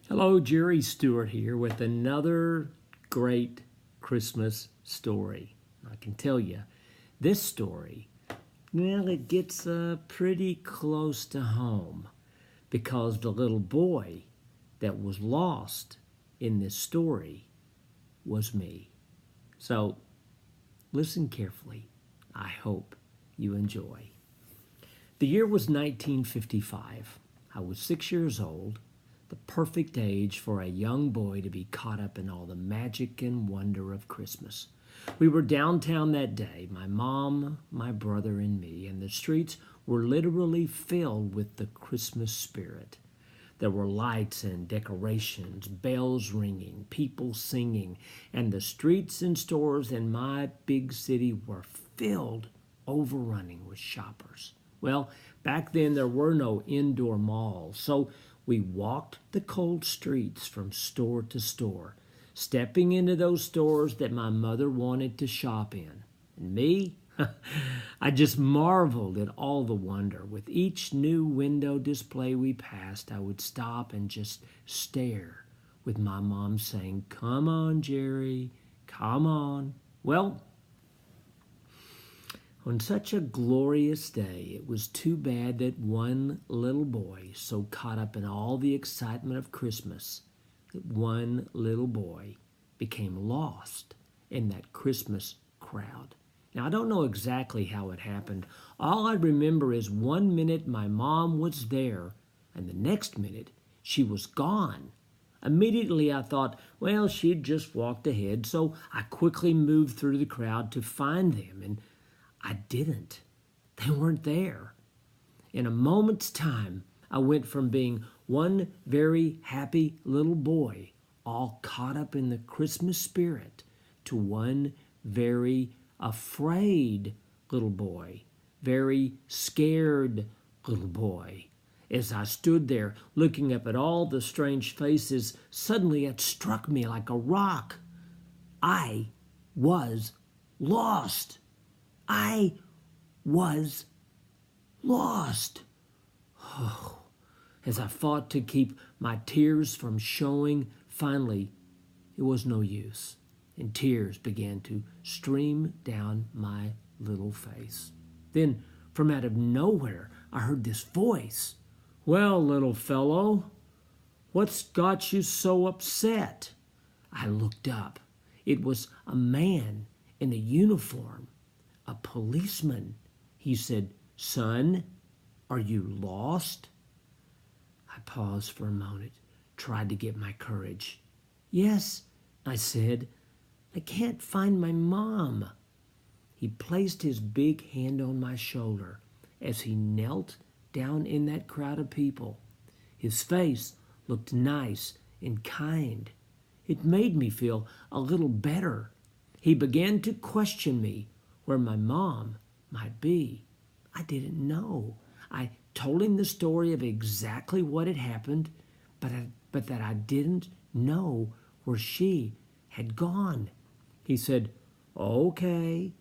Hello, Jerry Stewart here with another great Christmas story. I can tell you, this story, well, it gets pretty close to home because the little boy that was lost in this story was me. So listen carefully. I hope you enjoy. The year was 1955. I was 6 years old, the perfect age for a young boy to be caught up in all the magic and wonder of Christmas. We were downtown that day, my mom, my brother, and me, and the streets were literally filled with the Christmas spirit. There were lights and decorations, bells ringing, people singing, and the streets and stores in my big city were filled, overrunning with shoppers. Well, back then there were no indoor malls, so we walked the cold streets from store to store, stepping into those stores that my mother wanted to shop in. And me? I just marveled at all the wonder. With each new window display we passed, I would stop and just stare, with my mom saying, "Come on, Jerry, come on." Well, on such a glorious day, it was too bad that one little boy, so caught up in all the excitement of Christmas, that one little boy became lost in that Christmas crowd. Now, I don't know exactly how it happened. All I remember is 1 minute my mom was there, and the next minute she was gone. Immediately I thought, well, she'd just walked ahead, so I quickly moved through the crowd to find them, and I didn't. They weren't there. In a moment's time, I went from being one very happy little boy, all caught up in the Christmas spirit, to one very afraid little boy, very scared little boy. As I stood there looking up at all the strange faces, suddenly it struck me like a rock. I was lost. I was lost. Oh, as I fought to keep my tears from showing, finally, it was no use, and tears began to stream down my little face. Then, from out of nowhere, I heard this voice. "Well, little fellow, what's got you so upset?" I looked up. It was a man in a uniform. A policeman. He said, "Son, are you lost?" I paused for a moment, tried to get my courage. "Yes," I said, "I can't find my mom." He placed his big hand on my shoulder as he knelt down in that crowd of people. His face looked nice and kind. It made me feel a little better. He began to question me where my mom might be. I didn't know. I told him the story of exactly what had happened, but that I didn't know where she had gone. He said, okay,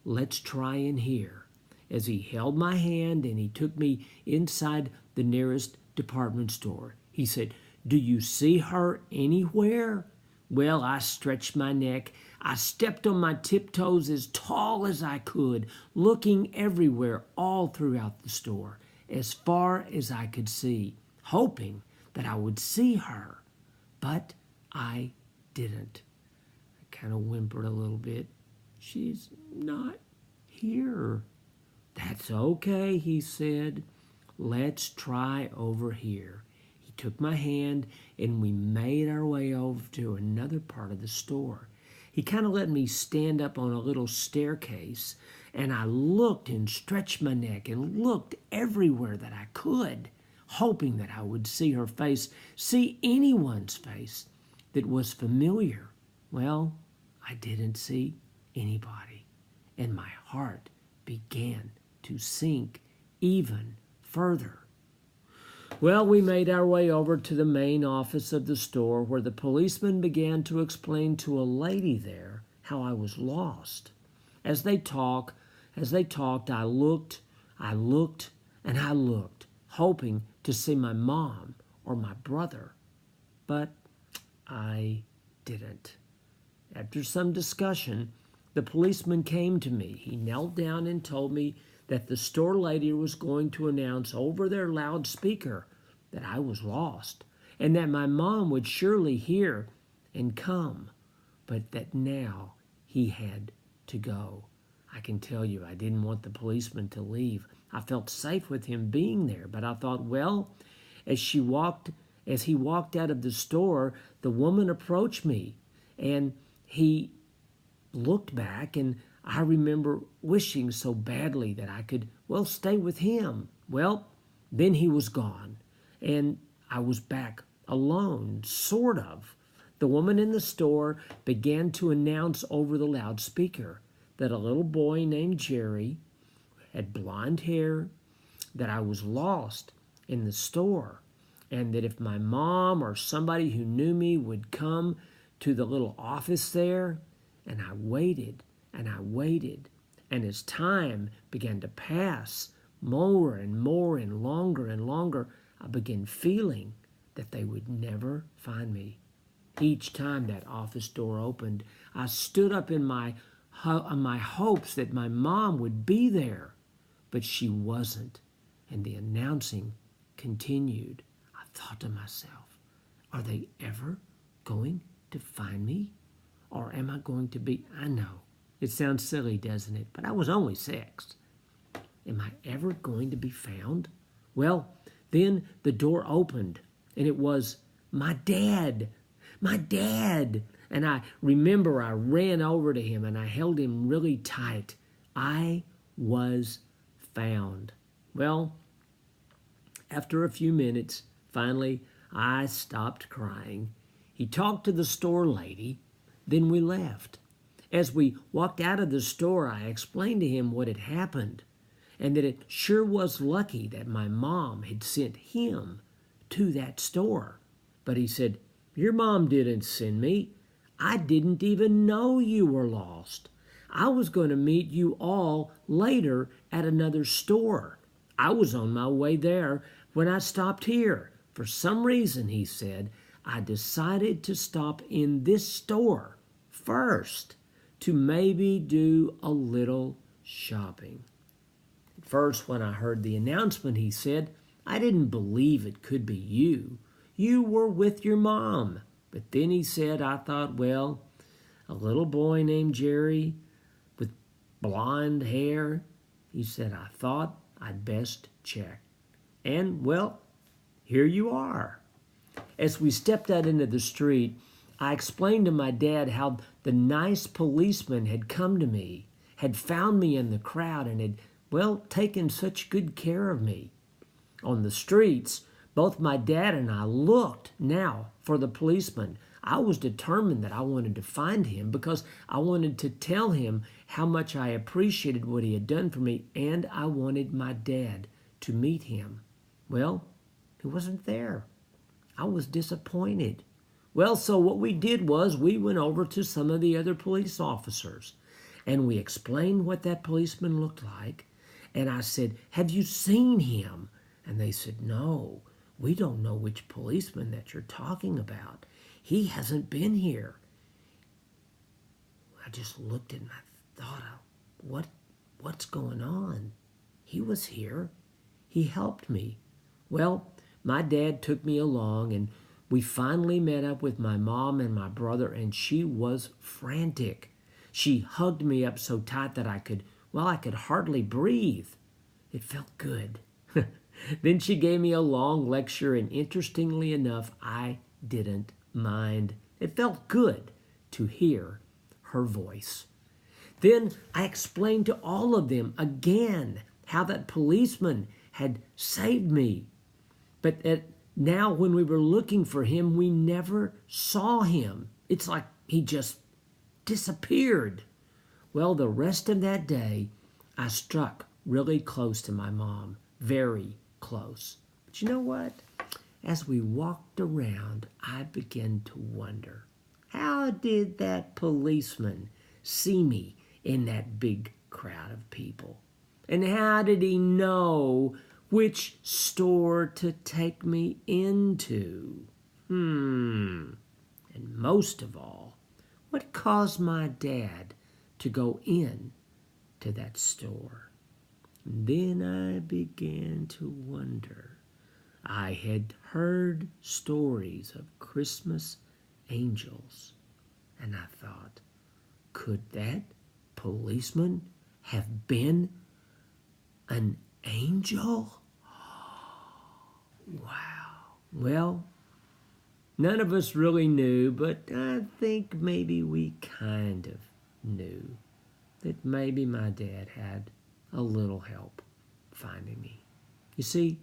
let's try in here," as he held my hand and he took me inside the nearest department store. He said, "Do you see her anywhere?" Well, I stretched my neck. I stepped on my tiptoes as tall as I could, looking everywhere all throughout the store, as far as I could see, hoping that I would see her. But I didn't. I kind of whimpered a little bit. "She's not here." "That's okay," he said. "Let's try over here." He took my hand and we made our way over to another part of the store. He kind of let me stand up on a little staircase, and I looked and stretched my neck and looked everywhere that I could, hoping that I would see her face, see anyone's face that was familiar. Well, I didn't see anybody, and my heart began to sink even further. Well, we made our way over to the main office of the store, where the policeman began to explain to a lady there how I was lost. As they talked, I looked, and I looked, hoping to see my mom or my brother. But I didn't. After some discussion, the policeman came to me. He knelt down and told me that the store lady was going to announce over their loudspeaker that I was lost and that my mom would surely hear and come, but that now he had to go. I can tell you, I didn't want the policeman to leave. I felt safe with him being there, but I thought, well, as he walked out of the store, the woman approached me, and he looked back, and I remember wishing so badly that I could, well, stay with him. Well, then he was gone, and I was back alone, sort of. The woman in the store began to announce over the loudspeaker that a little boy named Jerry had blonde hair, that I was lost in the store, and that if my mom or somebody who knew me would come to the little office there. And I waited, and I waited, and as time began to pass, more and more and longer, I began feeling that they would never find me. Each time that office door opened, I stood up in my hopes that my mom would be there, but she wasn't, and the announcing continued. I thought to myself, are they ever going to find me? Or am I going to be, I know, it sounds silly, doesn't it? But I was only 6. Am I ever going to be found? Well, then the door opened, and it was my dad. My dad. And I remember I ran over to him, and I held him really tight. I was found. Well, after a few minutes, finally, I stopped crying. He talked to the store lady. Then we left. As we walked out of the store, I explained to him what had happened and that it sure was lucky that my mom had sent him to that store. But he said, your mom didn't send me. I didn't even know you were lost. I was going to meet you all later at another store. I was on my way there when I stopped here. For some reason, he said, I decided to stop in this store first to maybe do a little shopping. At first, when I heard the announcement, he said, I didn't believe it could be you. You were with your mom. But then he said, I thought, well, a little boy named Jerry with blonde hair. He said, I thought I'd best check. And, well, here you are. As we stepped out into the street, I explained to my dad how the nice policeman had come to me, had found me in the crowd, and had, well, taken such good care of me. On the streets, both my dad and I looked now for the policeman. I was determined that I wanted to find him because I wanted to tell him how much I appreciated what he had done for me, and I wanted my dad to meet him. Well, he wasn't there. I was disappointed. Well, so what we did was we went over to some of the other police officers and we explained what that policeman looked like. And I said, have you seen him? And they said, no, we don't know which policeman that you're talking about. He hasn't been here. I just looked and I thought, what's going on? He was here. He helped me. Well, my dad took me along, and we finally met up with my mom and my brother, and she was frantic. She hugged me up so tight that I could hardly breathe. It felt good. Then she gave me a long lecture, and interestingly enough, I didn't mind. It felt good to hear her voice. Then I explained to all of them again how that policeman had saved me. But now when we were looking for him, we never saw him. It's like he just disappeared. Well, the rest of that day, I struck really close to my mom, very close. But you know what? As we walked around, I began to wonder, how did that policeman see me in that big crowd of people? And how did he know Which store to take me into? And most of all, what caused my dad to go in to that store? And then I began to wonder. I had heard stories of Christmas angels, and I thought, could that policeman have been an angel? Wow. Well, none of us really knew, but I think maybe we kind of knew that maybe my dad had a little help finding me. You see,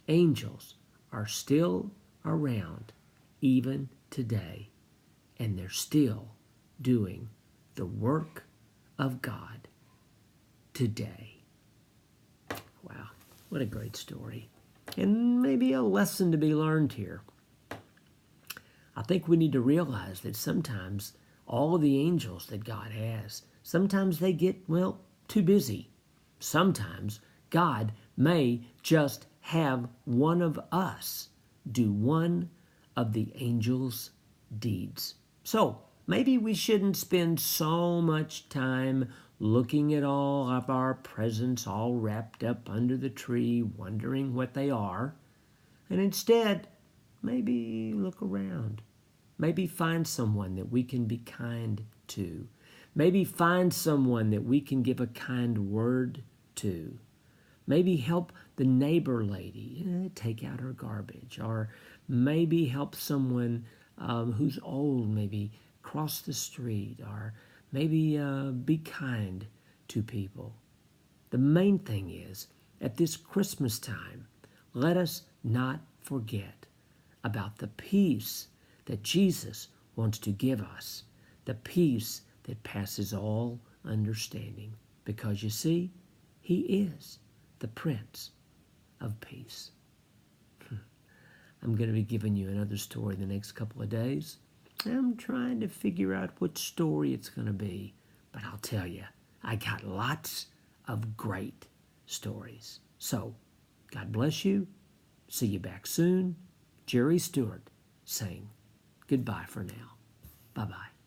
angels are still around even today, and they're still doing the work of God today. Wow, what a great story. And maybe a lesson to be learned here. I think we need to realize that sometimes all of the angels that God has, sometimes they get, too busy. Sometimes God may just have one of us do one of the angels' deeds. So maybe we shouldn't spend so much time looking at all of our presents all wrapped up under the tree, wondering what they are. And instead, maybe look around. Maybe find someone that we can be kind to. Maybe find someone that we can give a kind word to. Maybe help the neighbor lady take out her garbage. Or maybe help someone who's old, maybe cross the street. Or maybe be kind to people. The main thing is, at this Christmas time, let us not forget about the peace that Jesus wants to give us, the peace that passes all understanding. Because you see, he is the Prince of Peace. I'm going to be giving you another story the next couple of days. I'm trying to figure out what story it's going to be. But I'll tell you, I got lots of great stories. So, God bless you. See you back soon. Jerry Stewart saying goodbye for now. Bye-bye.